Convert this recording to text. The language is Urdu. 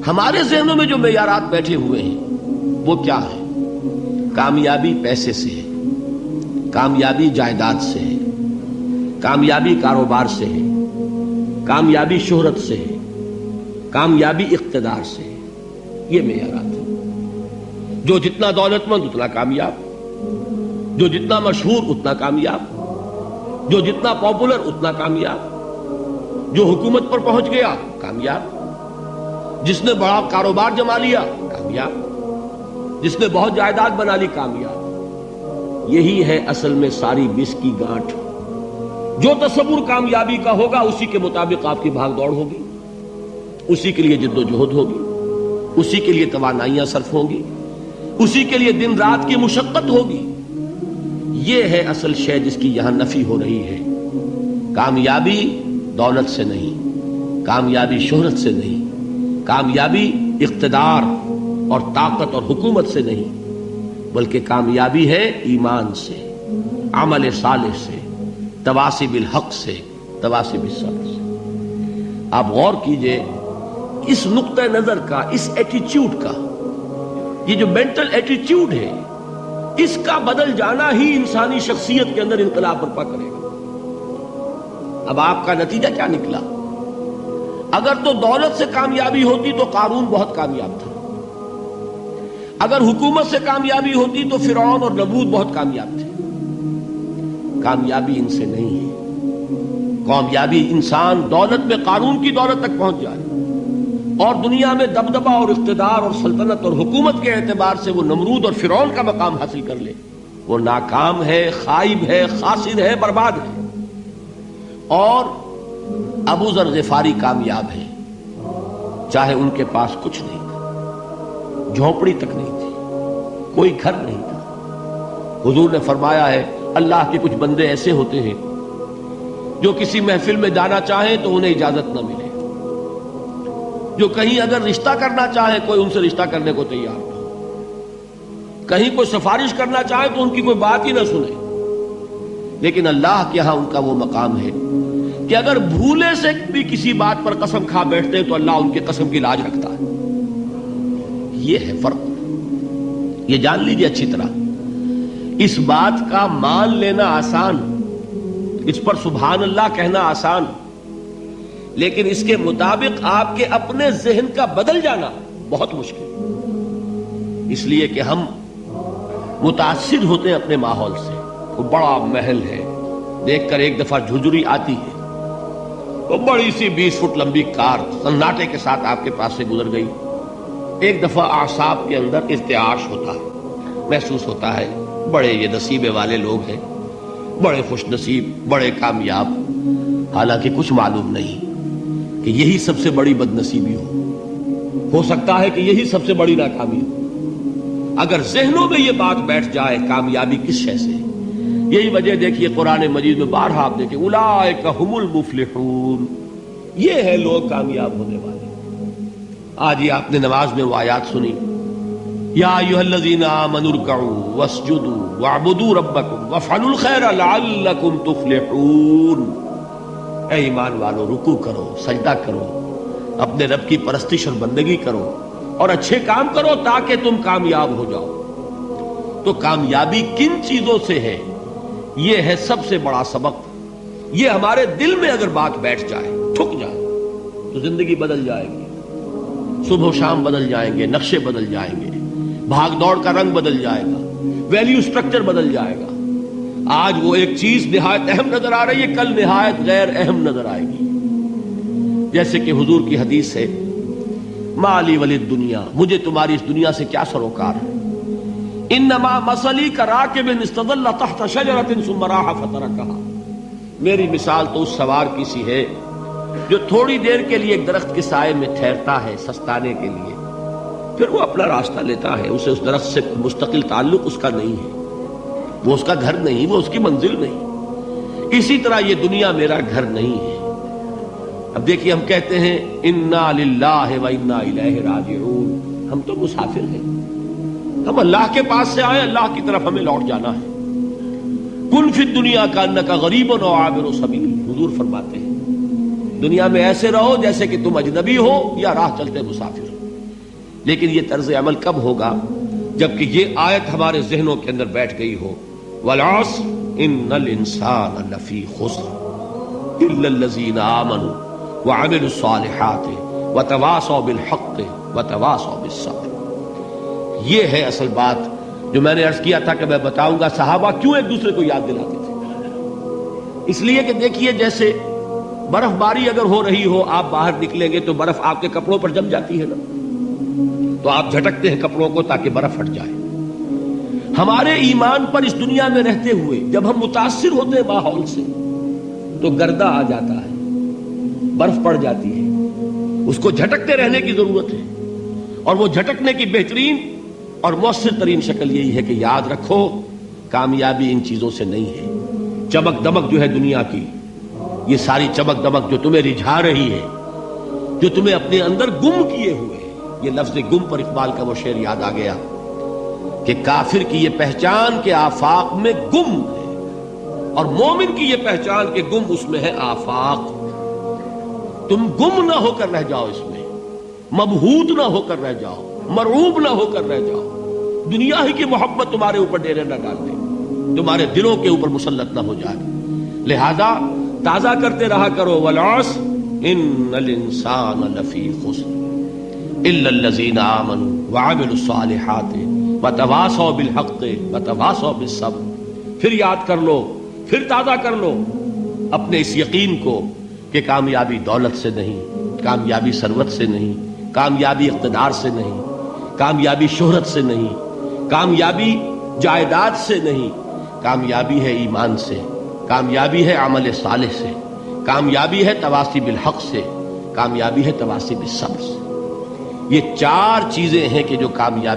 ہمارے ذہنوں میں جو معیارات بیٹھے ہوئے ہیں وہ کیا ہے؟ کامیابی پیسے سے ہے، کامیابی جائیداد سے ہے، کامیابی کاروبار سے ہے، کامیابی شہرت سے ہے، کامیابی اقتدار سے ہے. یہ معیارات ہیں. جو جتنا دولت مند اتنا کامیاب، جو جتنا مشہور اتنا کامیاب، جو جتنا پاپولر اتنا کامیاب، جو حکومت پر پہنچ گیا کامیاب، جس نے بڑا کاروبار جما لیا کامیاب، جس نے بہت جائیداد بنا لی کامیاب. یہی ہے اصل میں ساری بس کی گانٹھ. جو تصور کامیابی کا ہوگا اسی کے مطابق آپ کی بھاگ دوڑ ہوگی، اسی کے لیے جد و جہد ہوگی، اسی کے لیے توانائیاں صرف ہوں گی، اسی کے لیے دن رات کی مشقت ہوگی. یہ ہے اصل شے جس کی یہاں نفی ہو رہی ہے. کامیابی دولت سے نہیں، کامیابی شہرت سے نہیں، کامیابی اقتدار اور طاقت اور حکومت سے نہیں، بلکہ کامیابی ہے ایمان سے، عمل صالح سے، تواصی بالحق سے، تواصی بالصبر سے. آپ غور کیجئے اس نقطہ نظر کا، اس ایٹیچیوڈ کا، یہ جو مینٹل ایٹیچیوڈ ہے اس کا بدل جانا ہی انسانی شخصیت کے اندر انقلاب برپا کرے گا. اب آپ کا نتیجہ کیا نکلا؟ اگر تو دولت سے کامیابی ہوتی تو قارون بہت کامیاب تھا، اگر حکومت سے کامیابی ہوتی تو فرعون اور نمرود بہت کامیاب تھے. کامیابی ان سے نہیں ہے. کامیابی انسان دولت میں قارون کی دولت تک پہنچ جائے اور دنیا میں دبدبہ اور اقتدار اور سلطنت اور حکومت کے اعتبار سے وہ نمرود اور فرعون کا مقام حاصل کر لے، وہ ناکام ہے، خائب ہے، خاسر ہے، برباد ہے. اور ابو ذر غفاری کامیاب ہے، چاہے ان کے پاس کچھ نہیں تھا، جھونپڑی تک نہیں تھی، کوئی گھر نہیں تھا. حضور نے فرمایا ہے اللہ کے کچھ بندے ایسے ہوتے ہیں جو کسی محفل میں جانا چاہیں تو انہیں اجازت نہ ملے، جو کہیں اگر رشتہ کرنا چاہے کوئی ان سے رشتہ کرنے کو تیار نہ ہو، کہیں کوئی سفارش کرنا چاہے تو ان کی کوئی بات ہی نہ سنے. لیکن اللہ کے ہاں ان کا وہ مقام ہے کہ اگر بھولے سے بھی کسی بات پر قسم کھا بیٹھتے ہیں تو اللہ ان کے قسم کی لاج رکھتا ہے. یہ ہے فرق. یہ جان لیجیے اچھی طرح. اس بات کا مان لینا آسان، اس پر سبحان اللہ کہنا آسان، لیکن اس کے مطابق آپ کے اپنے ذہن کا بدل جانا بہت مشکل. اس لیے کہ ہم متاثر ہوتے ہیں اپنے ماحول سے. وہ بڑا محل ہے، دیکھ کر ایک دفعہ جھجری آتی ہے، وہ بڑی سی 20 فٹ لمبی کار سناٹے کے ساتھ آپ کے پاس سے گزر گئی. ایک دفعہ اعصاب کے اندر ارتعاش ہوتا ہے، محسوس ہوتا ہے بڑے یہ نصیبے والے لوگ ہیں، بڑے خوش نصیب، بڑے کامیاب. حالانکہ کچھ معلوم نہیں کہ یہی سب سے بڑی بد نصیبی ہو سکتا ہے کہ یہی سب سے بڑی ناکامی ہو. اگر ذہنوں میں یہ بات بیٹھ جائے کامیابی کس شے سے. یہی وجہ دیکھیے قرآن مجید میں بارہا آپ دیکھیں اولئک هم المفلحون، یہ ہے لوگ کامیاب ہونے والے. آج یہ آپ نے نماز میں وہ آیات سنی، یا ایھا الذین آمنوا ارکعوا واسجدوا واعبدوا ربکم وافعلوا الخیر لعلکم تفلحون. اے ایمان والو، رکوع کرو، سجدہ کرو، اپنے رب کی پرستش اور بندگی کرو اور اچھے کام کرو تاکہ تم کامیاب ہو جاؤ. تو کامیابی کن چیزوں سے ہے؟ یہ ہے سب سے بڑا سبق. یہ ہمارے دل میں اگر بات بیٹھ جائے، ٹھک جائے، تو زندگی بدل جائے گی. صبح و شام بدل جائیں گے، نقشے بدل جائیں گے، بھاگ دوڑ کا رنگ بدل جائے گا، ویلیو سٹرکچر بدل جائے گا. آج وہ ایک چیز نہایت اہم نظر آ رہی ہے، کل نہایت غیر اہم نظر آئے گی. جیسے کہ حضور کی حدیث ہے مالی ولد دنیا، مجھے تمہاری اس دنیا سے کیا سروکار ہے. انما مثلی کراکب استظل تحت شجرۃ ثم راح فترکھا. میری مثال تو اس سوار کی سی ہے جو تھوڑی دیر کے لیے ایک درخت کے سائے میں ٹھہرتا ہے سستانے کے لیے، پھر وہ اپنا راستہ لیتا ہے. اسے اس درخت سے مستقل تعلق اس کا نہیں ہے، وہ اس کا گھر نہیں، وہ اس کی منزل نہیں. اسی طرح یہ دنیا میرا گھر نہیں ہے. اب دیکھیے ہم کہتے ہیں انا للہ و انا الیہ راجعون، ہم تو مسافر ہیں، ہم اللہ کے پاس سے آئے، اللہ کی طرف ہمیں لوٹ جانا ہے. کن فی الدنیا کانک غریب و عابر سبیل، حضور فرماتے ہیں دنیا میں ایسے رہو جیسے کہ تم اجنبی ہو یا راہ چلتے مسافر. لیکن یہ طرز عمل کب ہوگا؟ جبکہ یہ آیت ہمارے ذہنوں کے اندر بیٹھ گئی ہو، والعصر ان الانسان لفی خسر الا الذین آمنوا وعملوا الصالحات وتواصوا بالحق وتواصوا بالصبر۔ یہ ہے اصل بات جو میں نے عرض کیا تھا کہ میں بتاؤں گا صحابہ کیوں ایک دوسرے کو یاد دلاتے تھے۔ اس لیے کہ دیکھیے جیسے برف باری اگر ہو رہی ہو، آپ باہر نکلیں گے تو برف آپ کے کپڑوں پر جم جاتی ہے نا، تو آپ جھٹکتے ہیں کپڑوں کو تاکہ برف ہٹ جائے۔ ہمارے ایمان پر اس دنیا میں رہتے ہوئے جب ہم متاثر ہوتے ہیں ماحول سے تو گردہ آ جاتا ہے، برف پڑ جاتی ہے، اس کو جھٹکتے رہنے کی ضرورت ہے۔ اور وہ جھٹکنے کی بہترین اور مؤثر ترین شکل یہی ہے کہ یاد رکھو کامیابی ان چیزوں سے نہیں ہے۔ چمک دمک جو ہے دنیا کی، یہ ساری چمک دمک جو تمہیں رجھا رہی ہے، جو تمہیں اپنے اندر گم کیے ہوئے ہے، یہ لفظ گم پر اقبال کا وہ شعر یاد آ گیا کہ کافر کی یہ پہچان کے آفاق میں گم ہے، اور مومن کی یہ پہچان کے گم اس میں ہے آفاق۔ تم گم نہ ہو کر رہ جاؤ، اس میں مبہوت نہ ہو کر رہ جاؤ، مرعوب نہ ہو کر رہ جاؤ، دنیا ہی کی محبت تمہارے اوپر ڈیرے نہ ڈال دے، تمہارے دلوں کے اوپر مسلط نہ ہو جائے۔ لہذا تازہ کرتے رہا کرو، والعصر ان الانسان لفی خسر الا الذین آمنوا وعملوا الصالحات وتواصوا بالحق وتواصوا بالصبر۔ پھر یاد کر لو، پھر تازہ کر لو اپنے اس یقین کو کہ کامیابی دولت سے نہیں، کامیابی ثروت سے نہیں، کامیابی اقتدار سے نہیں، کامیابی شہرت سے نہیں، کامیابی جائیداد سے نہیں، کامیابی ہے ایمان سے، کامیابی ہے عمل صالح سے، کامیابی ہے تواصی بالحق سے، کامیابی ہے تواصی بالصبر سے۔ یہ چار چیزیں ہیں کہ جو کامیابی